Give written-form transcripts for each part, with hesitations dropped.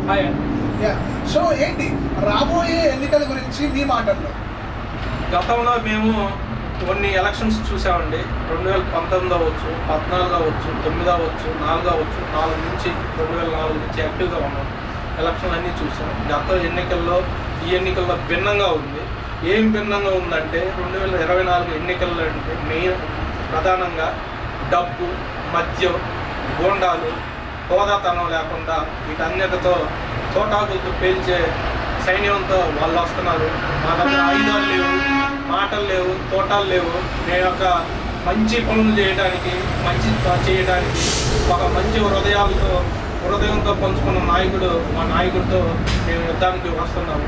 Hi. Yeah. So ఏంటి రాబోయే ఎన్నికల గురించి మీ మాటల్లో? గతంలో మేము కొన్ని ఎలక్షన్స్ చూసామండి. 2019 అవ్వచ్చు, 14 అవ్వచ్చు, 9 అవ్వచ్చు, 4 అవ్వచ్చు. 4 నుంచి 2004 నుంచి యాక్టివ్గా ఉన్నాం. ఎలక్షన్లు అన్నీ చూసాం. గత ఎన్నికల్లో ఈ ఎన్నికల్లో భిన్నంగా ఉంది. ఏం భిన్నంగా ఉందంటే 2024 ఎన్నికల్లో అంటే మెయిన్ ప్రధానంగా డబ్బు, మద్యం, గోండాలు, హోదాతనం లేకుండా వీటన్నిటితో తోటాకులతో పేల్చే సైన్యంతో వాళ్ళు వస్తున్నారు. మా దగ్గర ఆయుధాలు లేవు, మాటలు లేవు, తోటాలు లేవు. మేము ఒక మంచి పనులు చేయడానికి, మంచి చేయడానికి ఒక మంచి హృదయంతో పంచుకున్న నాయకుడు మా నాయకుడితో మేము యుద్ధానికి వస్తున్నాము.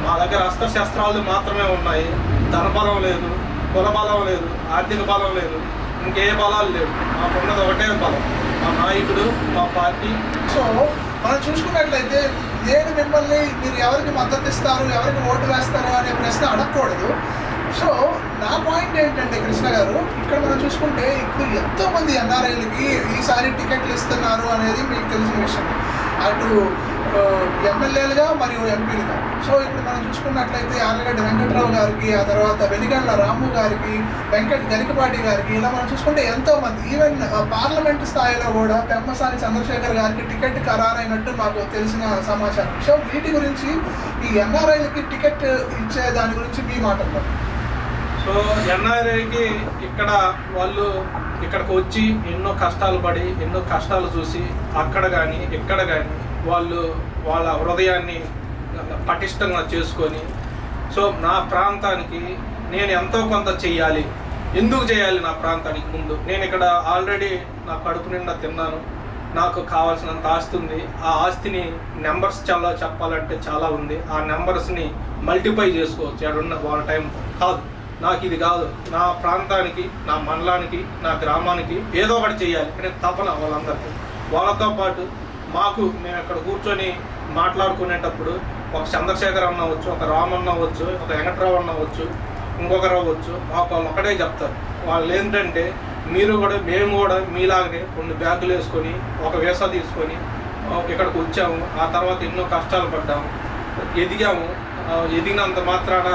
మా దగ్గర అస్త్రశస్త్రాలు మాత్రమే ఉన్నాయి. ధనబలం లేదు, కుల బలం లేదు, ఆర్థిక బలం లేదు, ఇంకే బలాలు లేవు. మాకున్నది ఒకటే బలం, మా నాయకుడు, మా పార్టీ. సో మనం చూసుకున్నట్లయితే నేను మిమ్మల్ని మీరు ఎవరికి మద్దతు ఇస్తారు, ఎవరికి ఓటు వేస్తారు అనే ప్రశ్న అడగకూడదు. సో నా పాయింట్ ఏంటంటే కృష్ణ గారు, ఇక్కడ మనం చూసుకుంటే ఇప్పుడు ఎంతోమంది ఎన్ఆర్ఐలకి ఈసారి టికెట్లు ఇస్తున్నారు అనేది మీకు తెలిసిన విషయం, అటు ఎమ్మెల్యేలుగా మరియు ఎంపీలుగా. సో ఇప్పుడు మనం చూసుకున్నట్లయితే ఆర్లగడ్డ వెంకట్రావు గారికి, ఆ తర్వాత వెనిగండ్ల రాము గారికి, వెంకట్ గరికపాటి గారికి, ఇలా మనం చూసుకుంటే ఎంతోమంది, ఈవెన్ పార్లమెంట్ స్థాయిలో కూడా పెమ్మసాని చంద్రశేఖర్ గారికి టికెట్ ఖరారైనట్టు మాకు తెలిసిన సమాచారం. సో వీటి గురించి, ఈ ఎన్ఆర్ఐలకి టికెట్ ఇచ్చే దాని గురించి మీ మాటల్లో. సో ఎన్ఆర్ఐకి ఇక్కడ వాళ్ళు ఇక్కడికి వచ్చి ఎన్నో కష్టాలు పడి, ఎన్నో కష్టాలు చూసి అక్కడ కానీ ఇక్కడ కానీ వాళ్ళు వాళ్ళ హృదయాన్ని పటిష్టంగా చేసుకొని, సో నా ప్రాంతానికి నేను ఎంతో కొంత చెయ్యాలి. ఎందుకు చేయాలి నా ప్రాంతానికి? ముందు నేను ఇక్కడ ఆల్రెడీ నా కడుపు నిండా తిన్నాను, నాకు కావాల్సినంత ఆస్తి ఉంది. ఆ ఆస్తిని నెంబర్స్ చాలా చెప్పాలంటే చాలా ఉంది. ఆ నెంబర్స్ని మల్టిప్లై చేసుకోవచ్చు ఎక్కడున్న వాళ్ళ టైం కాదు. నాకు ఇది కాదు, నా ప్రాంతానికి, నా మండలానికి, నా గ్రామానికి ఏదో ఒకటి చేయాలి అనే తపన వాళ్ళందరికీ. వాళ్ళతో పాటు మేము ఇక్కడ కూర్చొని మాట్లాడుకునేటప్పుడు ఒక చంద్రశేఖర్ అన్న అవ్వచ్చు, ఒక రామన్న అవ్వచ్చు, ఒక వెంకట్రావు అన్న అవ్వచ్చు, ఇంకొకరు అవ్వచ్చు, మాకు వాళ్ళు ఒకటే చెప్తారు. వాళ్ళు ఏంటంటే మేము కూడా మీలాగనే 2 బ్యాగులు వేసుకొని ఒక వీసా తీసుకొని ఇక్కడికి వచ్చాము. ఆ తర్వాత ఎన్నో కష్టాలు పడ్డాము, ఎదిగాము. ఎదిగినంత మాత్రాన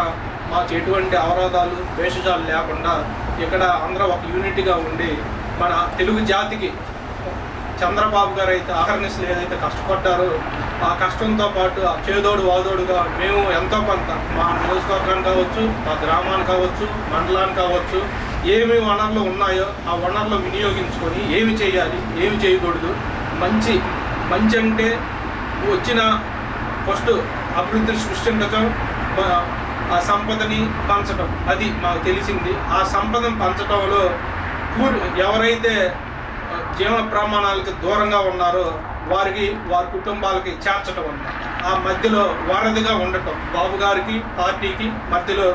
మాకు ఎటువంటి అవరోధాలు, వేషజాలు లేకుండా ఇక్కడ అందరూ ఒక యూనిటీగా ఉండి మన తెలుగు జాతికి చంద్రబాబు గారు అయితే అహర్నిశలు ఏదైతే కష్టపడ్డారో ఆ కష్టంతో పాటు ఆ చేదోడు వాదోడుగా మేము ఎంతో కొంత మా నియోజకవర్గానికి కావచ్చు, మా గ్రామానికి కావచ్చు, మండలానికి కావచ్చు, ఏమి వనరులు ఉన్నాయో ఆ వనరులు వినియోగించుకొని ఏమి చేయాలి, ఏమి చేయకూడదు, మంచి అంటే వచ్చిన ఫస్ట్ అభివృద్ధిని సృష్టించడం, ఆ సంపదని పంచడం, అది మాకు తెలిసింది. ఆ సంపదను పంచడంలో ఎవరైతే జీవన ప్రమాణాలకి దూరంగా ఉన్నారో వారి కుటుంబాలకి చేర్చడం అన్నమాట. ఆ మధ్యలో వారధిగా ఉండటం, బాబు గారికి పార్టీకి మధ్యలో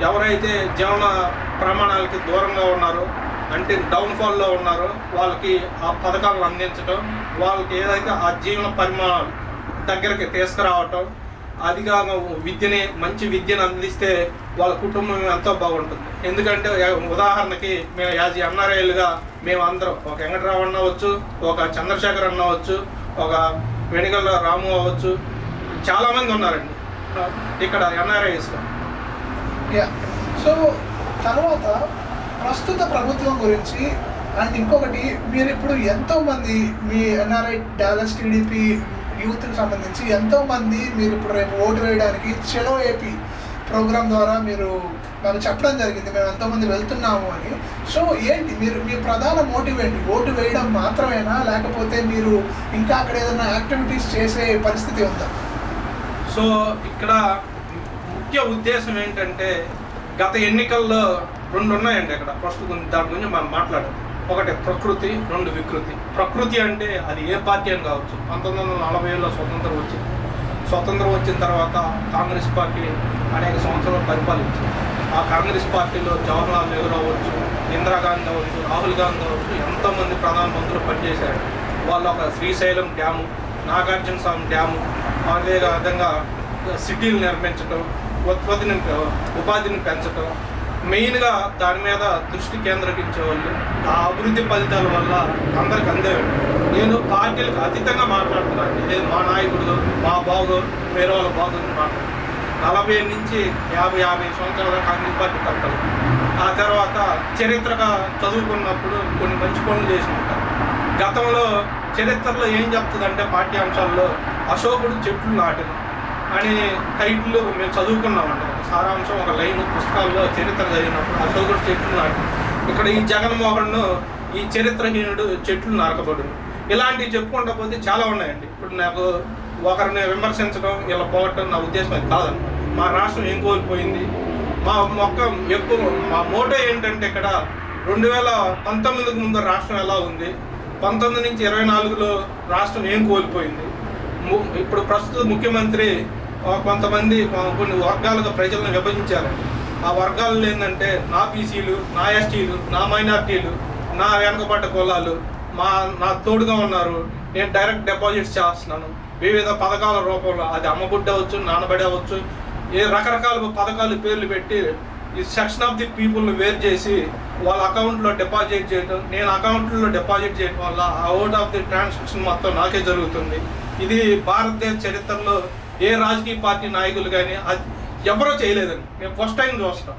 ఎవరైతే జీవన ప్రమాణాలకి దూరంగా ఉన్నారో, అంటే డౌన్ఫాల్లో ఉన్నారో వాళ్ళకి ఆ పథకాలను అందించడం, వాళ్ళకి ఏదైతే ఆ జీవన పరిమాణాలు దగ్గరికి తీసుకురావటం, అదిగా మంచి విద్యను అందిస్తే వాళ్ళ కుటుంబం ఎంతో బాగుంటుంది. ఎందుకంటే ఉదాహరణకి మేము యాజ్ ఎన్ఆర్ఐలుగా మేము అందరం, ఒక వెంకటరావు అన్న అవ్వచ్చు, ఒక చంద్రశేఖర్ అన్న అవ్వచ్చు, ఒక వెనిగండ్ల రాము అవ్వచ్చు, చాలామంది ఉన్నారండి ఇక్కడ ఎన్ఆర్ఐస్లో. సో తర్వాత ప్రస్తుత ప్రభుత్వం గురించి అండ్ ఇంకొకటి, మీరు ఇప్పుడు ఎంతోమంది మీ ఎన్ఆర్ఐ డాలస్ టీడీపీ యూత్కి సంబంధించి ఎంతోమంది మీరు ఇప్పుడు రేపు ఓటు వేయడానికి చలో ఏపీ ప్రోగ్రాం ద్వారా మీరు మాకు చెప్పడం జరిగింది, మేము ఎంతోమంది వెళ్తున్నాము అని. సో ఏంటి మీ ప్రధాన మోటివ్ ఏంటి? ఓటు వేయడం మాత్రమేనా, లేకపోతే మీరు ఇంకా అక్కడ ఏదైనా యాక్టివిటీస్ చేసే పరిస్థితి ఉందా? సో ఇక్కడ ముఖ్య ఉద్దేశం ఏంటంటే గత ఎన్నికల్లో 2 ఉన్నాయండి. ఇక్కడ ఫస్ట్ దాని గురించి మనం మాట్లాడాలి. ఒకటి ప్రకృతి, 2 వికృతి. ప్రకృతి అంటే అది ఏ పార్టీ అని కావచ్చు. 1940లో స్వతంత్రం వచ్చిన తర్వాత కాంగ్రెస్ పార్టీ అనేక సంవత్సరాలు పరిపాలించింది. ఆ కాంగ్రెస్ పార్టీలో జవహర్లాల్ నెహ్రూ అవ్వచ్చు, ఇందిరాగాంధీ అవ్వచ్చు, రాహుల్ గాంధీ అవ్వచ్చు, ఎంతోమంది ప్రధానమంత్రులు పనిచేశారు. వాళ్ళు ఒక శ్రీశైలం డ్యాము, నాగార్జున స్వామి డ్యాము, అదేవిధంగా సిటీలు నిర్మించడం, ఉపాధిని పెంచడం, మెయిన్గా దాని మీద దృష్టి కేంద్రీకరించేవాళ్ళు. ఆ అభివృద్ధి ఫలితాల వల్ల అందరికి అందేవాడు. నేను పార్టీలకు అతీతంగా మాట్లాడుతున్నాను. ఇదే మా నాయకుడు, మా బాగు, వేరే వాళ్ళ బాగు మాట్లాడుతున్నాను. 40 నుంచి 50 సంవత్సరాల కాంగ్రెస్ పార్టీ కట్టలు. ఆ తర్వాత చరిత్రగా చదువుకున్నప్పుడు కొన్ని మంచి పనులు చేసి ఉంటారు. గతంలో చరిత్రలో ఏం చెప్తుందంటే పాఠ్యాంశాల్లో అశోకుడు చెట్లు నాటిన అని టైటిల్ మేము చదువుకున్నామంట. సారాంశం ఒక లైన్ పుస్తకాల్లో చరిత్ర చదివినప్పుడు అశోకుడు చెట్లు నాటిన. ఇక్కడ ఈ జగన్మోహన్ ఈ చరిత్రహీనుడు చెట్లు నరకబడు. ఇలాంటివి చెప్పుకుంటా పోతే చాలా ఉన్నాయండి. ఇప్పుడు నాకు ఒకరిని విమర్శించడం ఇలా పోవటం నా ఉద్దేశం అది కాదన్నమాట. మా రాష్ట్రం ఏం కోల్పోయింది, మా ఎక్కువ మా మోటో ఏంటంటే ఇక్కడ 2019కు ముందు రాష్ట్రం ఎలా ఉంది, 19 నుంచి 24లో రాష్ట్రం ఏం కోల్పోయింది. ఇప్పుడు ప్రస్తుత ముఖ్యమంత్రి కొంతమంది కొన్ని వర్గాలుగా ప్రజలను విభజించారండి. ఆ వర్గాలలో ఏంటంటే నా బీసీలు, నా ఎస్టీలు, నా మైనార్టీలు, నా వెనకబడ్డ కులాలు నా తోడుగా ఉన్నారు. నేను డైరెక్ట్ డిపాజిట్స్ చేస్తున్నాను వివిధ పథకాల రూపంలో. అది అమ్మబుడ్డ అవ్వచ్చు, నానబడి అవ్వచ్చు, రకరకాల పథకాలు పేర్లు పెట్టి ఈ సెక్షన్ ఆఫ్ ది పీపుల్ని వేరు చేసి వాళ్ళ అకౌంట్లో డిపాజిట్ చేయడం. నేను అకౌంట్లో డిపాజిట్ చేయడం వల్ల అవుట్ ఆఫ్ ది ట్రాన్సాక్షన్ మొత్తం నాకే జరుగుతుంది. ఇది భారతదేశ చరిత్రలో ఏ రాజకీయ పార్టీ నాయకులు కానీ అది ఎవరో చేయలేదండి. మేము ఫస్ట్ టైం చూస్తాం.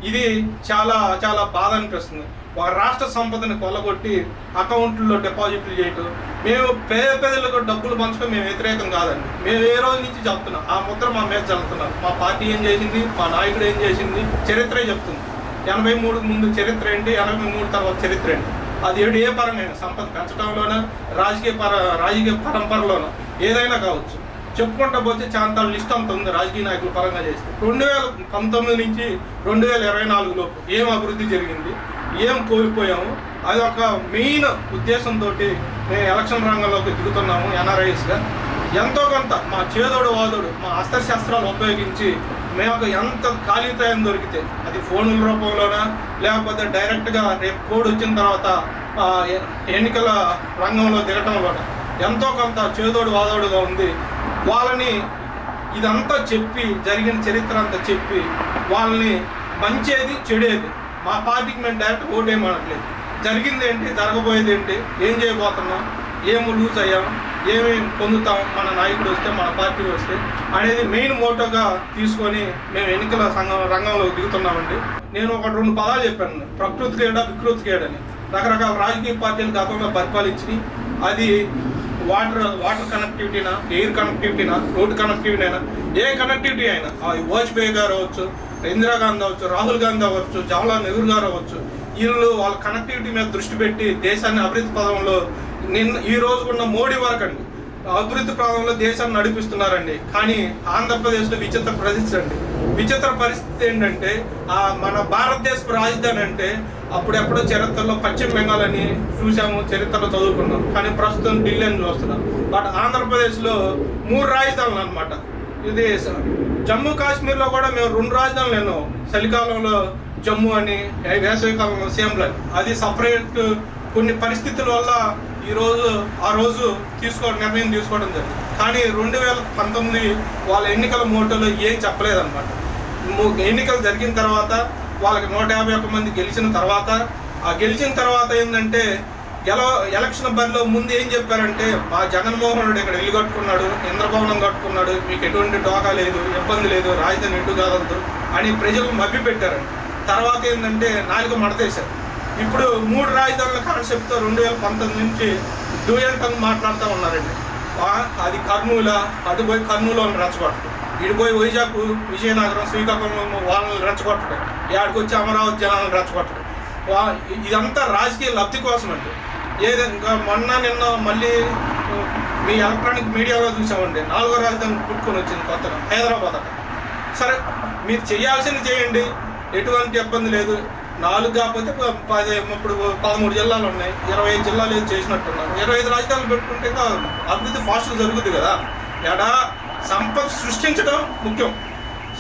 ఇది చాలా చాలా బాధ అనిపిస్తుంది. ఒక రాష్ట్ర సంపదని కొల్లగొట్టి అకౌంట్లో డిపాజిట్లు చేయటం. మేము పేదలకు డబ్బులు పంచడం మేము వ్యతిరేకం కాదండి. మేము ఏ రోజు నుంచి చెప్తున్నాం, ఆ ముద్ర మా మీద చల్లుతున్నాం. మా పార్టీ ఏం చేసింది, మా నాయకుడు ఏం చేసింది, చరిత్రే చెప్తుంది. 83కు ముందు చరిత్ర ఏంటి, 83 తర్వాత చరిత్ర ఏంటి, అది ఏ పరంగా సంపద పెంచడంలోన రాజకీయ పరంపరలోన ఏదైనా కావచ్చు. చెప్పుకుంటా పోతే చాలా లిస్ట్ అంత ఉంది రాజకీయ నాయకుల పరంగా చేస్తే. 2019 నుంచి 2024 లోపు ఏం అభివృద్ధి జరిగింది, ఏం కోల్పోయాము, అది ఒక మెయిన్ ఉద్దేశంతో మేము ఎలక్షన్ రంగంలోకి దిగుతున్నాము. ఎన్ఆర్ఐస్గా ఎంతో కొంత మా చేదోడు వాదోడు మా అస్త్రశస్త్రాలు ఉపయోగించి మేము ఎంత ఖాళీ టైం దొరికితే అది ఫోన్ల రూపంలోనా లేకపోతే డైరెక్ట్గా రేపు కోడ్ వచ్చిన తర్వాత ఎన్నికల రంగంలో దిగటంలో ఎంతో కొంత చేదోడు వాదోడుగా ఉంది. వాళ్ళని ఇదంతా చెప్పి జరిగిన చరిత్ర అంతా చెప్పి వాళ్ళని మంచేది చెడేది మా పార్టీకి మేము డైరెక్ట్ ఓటేయమనట్లేదు. జరిగింది ఏంటి, జరగబోయేది ఏంటి, ఏం చేయబోతున్నాం, ఏం లూజ్ అయ్యాం, ఏమి పొందుతాం మన నాయకుడు వస్తే, మన పార్టీ వస్తే అనేది మెయిన్ మోటోగా తీసుకొని మేము ఎన్నికల రంగంలో దిగుతున్నామండి. నేను ఒక 2 పదాలు చెప్పాను, ప్రకృతి కేడ, వికృతి కేడ అని. రకరకాల రాజకీయ పార్టీలు గతంలో పరిపాలించి అది వాటర్ కనెక్టివిటీనా, ఎయిర్ కనెక్టివిటీనా, రోడ్ కనెక్టివిటీ అయినా, ఏ కనెక్టివిటీ అయినా వాజ్పేయి గారు అవ్వచ్చు, ఇందిరాగాంధీ అవ్వచ్చు, రాహుల్ గాంధీ అవ్వచ్చు, జవహర్లాల్ నెహ్రూ గారు అవ్వచ్చు, వీళ్ళు వాళ్ళ కనెక్టివిటీ మీద దృష్టి పెట్టి దేశాన్ని అభివృద్ధి పదంలో ఈ రోజు ఉన్న మోడీ వరకు అండి అభివృద్ధి పదంలో దేశాన్ని నడిపిస్తున్నారండి. కానీ ఆంధ్రప్రదేశ్లో విచిత్ర పరిస్థితి ఏంటంటే మన భారతదేశపు రాజధాని అంటే అప్పుడెప్పుడో చరిత్రలో పశ్చిమ బెంగాల్ అని చూసాము, చరిత్రలో చదువుకున్నాం. కానీ ప్రస్తుతం ఢిల్లీ అని చూస్తున్నాం. బట్ ఆంధ్రప్రదేశ్లో 3 రాజధానులు అనమాట. ఇది జమ్మూ కాశ్మీర్లో కూడా మేము 2 రాజధానులు విన్నాం. చలికాలంలో జమ్మూ అని, వేసవికాలంలో సిమ్లా. అది సపరేట్ కొన్ని పరిస్థితుల వల్ల ఆ రోజు నిర్ణయం తీసుకోవడం జరిగింది. కానీ 2019 వాళ్ళ ఎన్నికల మోటోలో ఏం చెప్పలేదన్నమాట. ఎన్నికలు జరిగిన తర్వాత వాళ్ళకి 151 మంది గెలిచిన తర్వాత ఏంటంటే ఎలక్షన్ బరిలో ముందు ఏం చెప్పారంటే మా జగన్మోహన్ రెడ్డి ఇక్కడ ఇల్లు కట్టుకున్నాడు, ఇంద్రభవనం కట్టుకున్నాడు, మీకు ఎటువంటి డోకా లేదు, ఇబ్బంది లేదు, రాజధాని ఎటు కాగలదు అని ప్రజలు మభ్య పెట్టారండి. తర్వాత ఏంటంటే నాలుగు మడతేశారు. ఇప్పుడు 3 రాజధానుల కాన్సెప్ట్తో 2019 నుంచి డ్యూయల్ టంగ్ మాట్లాడుతూ ఉన్నారండి. అది కర్నూలు, అటు పోయి కర్నూలుని రెచ్చగొట్టడం, ఇటు పోయి వైజాగ్, విజయనగరం, శ్రీకాకుళం వాళ్ళని రెచ్చగొట్టడం, ఇక్కడికి వచ్చి అమరావతి జనాలను రెచ్చగొట్టడం. ఇదంతా రాజకీయ లబ్ధి కోసం అండి. ఏదైనా నిన్న మళ్ళీ మీ ఎలక్ట్రానిక్ మీడియాలో చూసామండి, 4వ రాజధాని పుట్టుకొని వచ్చింది కొత్తగా హైదరాబాద్ అక్కడ. సరే మీరు చేయాల్సింది చేయండి, ఎటువంటి ఇబ్బంది లేదు. 4 కాకపోతే ఇప్పుడు 13 జిల్లాలు ఉన్నాయి, 25 జిల్లాలు ఏది చేసినట్టున్నారు. 25 రాజధానులు పెట్టుకుంటే అభివృద్ధి ఫాస్ట్గా జరుగుతుంది కదా. సంపద సృష్టించడం ముఖ్యం.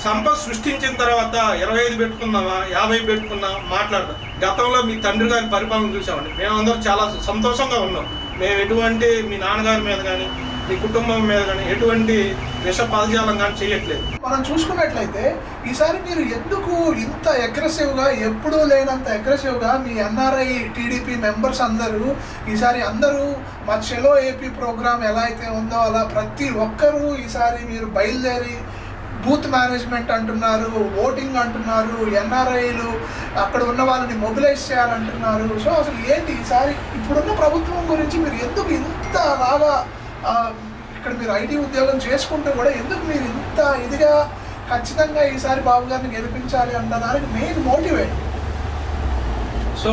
సంపద సృష్టించిన తర్వాత 25 పెట్టుకుందామా, 50 పెట్టుకుందాం మాట్లాడదాం. గతంలో మీ తండ్రి గారి పరిపాలన చూసామండి, మేమందరం చాలా సంతోషంగా ఉన్నాం. మేము ఎటువంటి మీ నాన్నగారి మీద కానీ మీ కుటుంబం మీద కానీ ఎటువంటి విష పదజాలం కానీ చేయట్లేదు. మనం చూసుకున్నట్లయితే ఈసారి మీరు ఎందుకు ఇంత అగ్రెసివ్గా, ఎప్పుడూ లేనంత అగ్రెసివ్గా మీ ఎన్ఆర్ఐ టీడీపీ మెంబర్స్ అందరూ ఈసారి అందరూ మా చెలో ఏపీ ప్రోగ్రామ్ ఎలా అయితే ఉందో అలా ప్రతి ఒక్కరూ ఈసారి మీరు బయలుదేరి బూత్ మేనేజ్మెంట్ అంటున్నారు, ఓటింగ్ అంటున్నారు, ఎన్ఆర్ఐలు అక్కడ ఉన్న వాళ్ళని మొబిలైజ్ చేయాలంటున్నారు. సో అసలు ఏంటి ఈసారి ఇప్పుడున్న ప్రభుత్వం గురించి మీరు ఎందుకు ఇంతలాగా ఇక్కడ మీరు ఐటీ ఉద్యోగం చేసుకుంటూ కూడా ఎందుకు మీరు ఇంత ఇదిగా ఖచ్చితంగా ఈసారి బాబు గారిని గెలిపించాలి అన్నదానికి మెయిన్ మోటివేట్? సో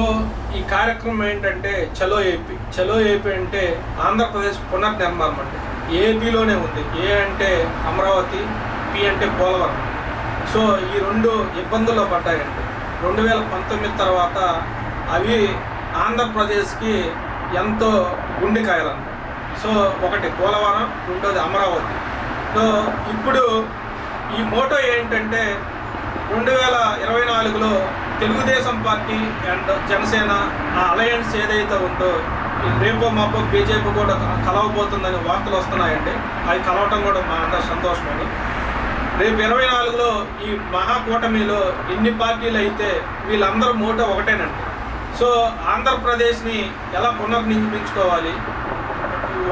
ఈ కార్యక్రమం ఏంటంటే చలో ఏపీ. చలో ఏపీ అంటే ఆంధ్రప్రదేశ్ పునర్నిర్మాణం అంటే ఏపీలోనే ఉంది. ఏ అంటే అమరావతి, పి అంటే పోలవరం. సో ఈ రెండు ఇబ్బందుల్లో పడ్డాయండి 2019 తర్వాత. అవి ఆంధ్రప్రదేశ్కి ఎంతో గుండెకాయలంట. సో ఒకటి పోలవరం, రెండోది అమరావతి. సో ఇప్పుడు ఈ మోటో ఏంటంటే 2024లో తెలుగుదేశం పార్టీ అండ్ జనసేన ఆ అలయన్స్ ఏదైతే ఉందో రేపో మాపో బీజేపీ కూడా కలవబోతుందని వార్తలు వస్తున్నాయండి. అవి కలవటం కూడా మా అంత సంతోషమని. రేపు 24లో ఈ మహాకూటమిలో ఎన్ని పార్టీలు అయితే వీళ్ళందరూ మోటో ఒకటేనండి. సో ఆంధ్రప్రదేశ్ని ఎలా పునర్నిర్మించుకోవాలి,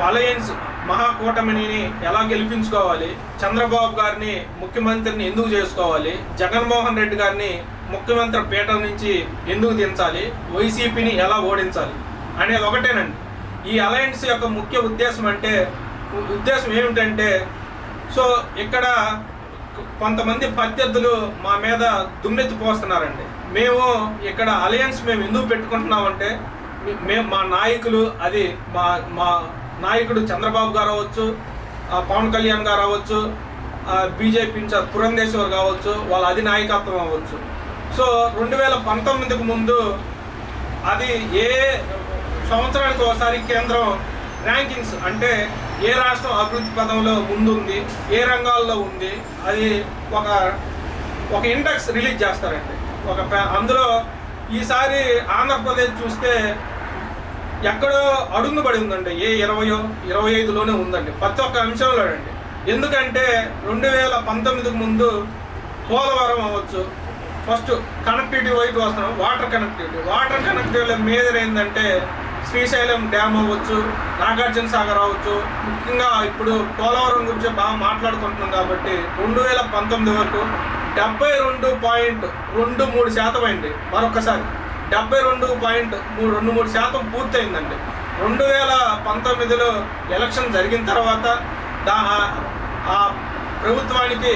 అలయన్స్ మహాకూటమిని ఎలా గెలిపించుకోవాలి, చంద్రబాబు గారిని ముఖ్యమంత్రిని ఎందుకు చేసుకోవాలి, జగన్మోహన్ రెడ్డి గారిని ముఖ్యమంత్రి పీఠం నుంచి ఎందుకు దించాలి, వైసీపీని ఎలా ఓడించాలి అనేది ఒకటేనండి. ఈ అలయన్స్ యొక్క ముఖ్య ఉద్దేశం ఏమిటంటే, సో ఇక్కడ కొంతమంది ప్రత్యర్థులు మా మీద దుమ్మెత్తి పోస్తున్నారండి. మేము ఇక్కడ అలయన్స్ మేము ఎందుకు పెట్టుకుంటున్నామంటే, మా నాయకులు, అది మా నాయకుడు చంద్రబాబు గారు అవ్వచ్చు, పవన్ కళ్యాణ్ గారు అవ్వచ్చు, బీజేపీ ఇన్ఛార్జ్ పురంధేశ్వర్ కావచ్చు, వాళ్ళ అధినాయకత్వం అవ్వచ్చు. సో 2019కు ముందు అది ఏ సంవత్సరానికి ఒకసారి కేంద్రం ర్యాంకింగ్స్ అంటే ఏ రాష్ట్రం అభివృద్ధి పదంలో ముందుంది, ఏ రంగాల్లో ఉంది, అది ఒక ఇండెక్స్ రిలీజ్ చేస్తారండి. అందులో ఈసారి ఆంధ్రప్రదేశ్ చూస్తే ఎక్కడో అడుగుబడి ఉందండి. ఏ 25లోనే ఉందండి ప్రతి ఒక్క అంశంలో అండి. ఎందుకంటే 2019కు ముందు పోలవరం అవ్వచ్చు, ఫస్ట్ కనెక్టివిటీ వైపు వస్తున్నాం, వాటర్ కనెక్టివిటీలో మేజర్ ఏంటంటే శ్రీశైలం డ్యామ్ అవ్వచ్చు, నాగార్జున సాగర్ అవ్వచ్చు. ముఖ్యంగా ఇప్పుడు పోలవరం గురించి బాగా మాట్లాడుకుంటున్నాం కాబట్టి 2019 వరకు 72.23% అయింది. మరొకసారి 72.23% పూర్తయిందండి. 2019లో ఎలక్షన్ జరిగిన తర్వాత ఆ ప్రభుత్వానికి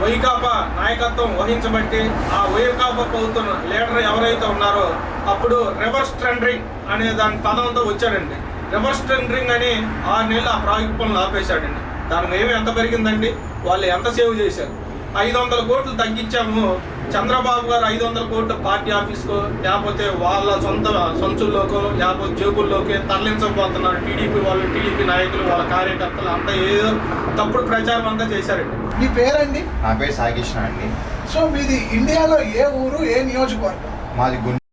వైకాపా నాయకత్వం వహించబట్టి ఆ వైకాపా ప్రభుత్వం లీడర్ ఎవరైతే ఉన్నారో అప్పుడు రివర్స్ టెండరింగ్ అనే దాని పదంతో వచ్చాడండి. రివర్స్ టెండరింగ్ అని 6 నెలలు ఆ ప్రాజెక్ట్ పనులు ఆపేశాడండి. దాని ఏమి ఎంత పెరిగిందండి, వాళ్ళు ఎంత సేవ్ చేశారు? 500 కోట్లు తగ్గించాము. చంద్రబాబు గారు 500 కోట్లు పార్టీ ఆఫీస్కో లేకపోతే వాళ్ళ సొంత సంచుల్లోకో లేకపోతే జేబుల్లోకి తరలించకపోతున్నారు. టీడీపీ నాయకులు, వాళ్ళ కార్యకర్తలు అంతా ఏదో తప్పుడు ప్రచారం అంతా చేశారండి. మీ పేరండి? నా పేరు సాయికృష్ణ అండి. సో మీది ఇండియాలో ఏ ఊరు, ఏ నియోజకవర్గం? మాది